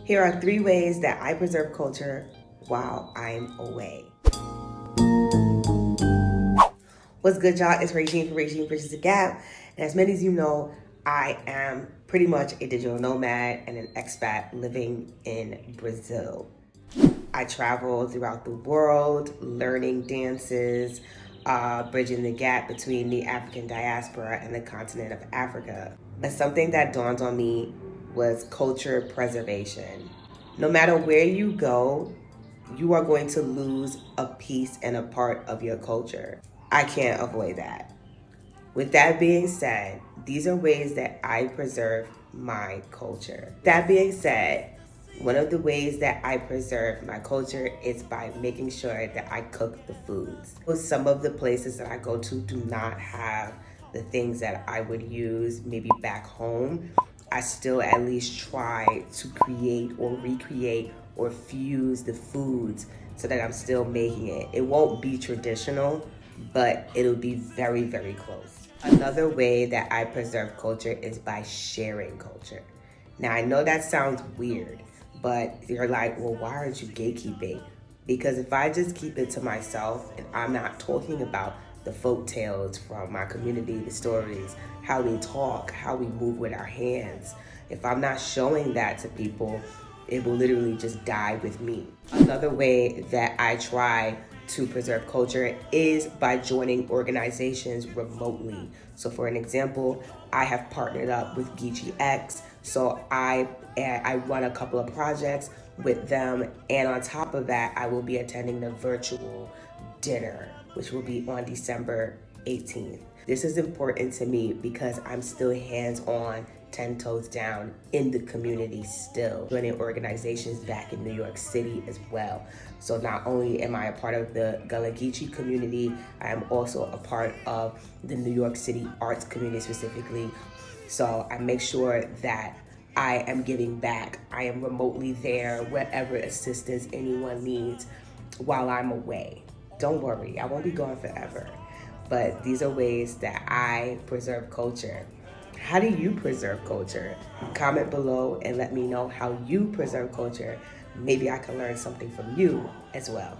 Here are 3 ways that I preserve culture while I'm away. What's good, y'all? It's Regine from Regine Bridges the Gap. And as many of you know, I am pretty much a digital nomad and an expat living in Brazil. I travel throughout the world, learning dances, bridging the gap between the African diaspora and the continent of Africa. But something that dawned on me was culture preservation. No matter where you go, you are going to lose a piece and a part of your culture. I can't avoid that. With that being said, these are ways that I preserve my culture. That being said, one of the ways that I preserve my culture is by making sure that I cook the foods. Some of the places that I go to do not have the things that I would use maybe back home. I still at least try to create or recreate or fuse the foods so that I'm still making it. It won't be traditional, but it'll be very, very close. Another way that I preserve culture is by sharing culture. Now, I know that sounds weird, but you're like, well, why aren't you gatekeeping? Because if I just keep it to myself and I'm not talking about the folk tales from my community, the stories, how we talk, how we move with our hands, if I'm not showing that to people, it will literally just die with me. Another way that I try to preserve culture is by joining organizations remotely. So for an example, I have partnered up with Geechee X, so I run a couple of projects with them, and on top of that, I will be attending the virtual dinner, which will be on December 18th. This is important to me because I'm still hands-on, 10 toes down in the community still, joining organizations back in New York City as well. So not only am I a part of the Gullah Geechee community, I am also a part of the New York City arts community specifically. So I make sure that I am giving back. I am remotely there, whatever assistance anyone needs while I'm away. Don't worry, I won't be gone forever. But these are ways that I preserve culture. How do you preserve culture? Comment below and let me know how you preserve culture. Maybe I can learn something from you as well.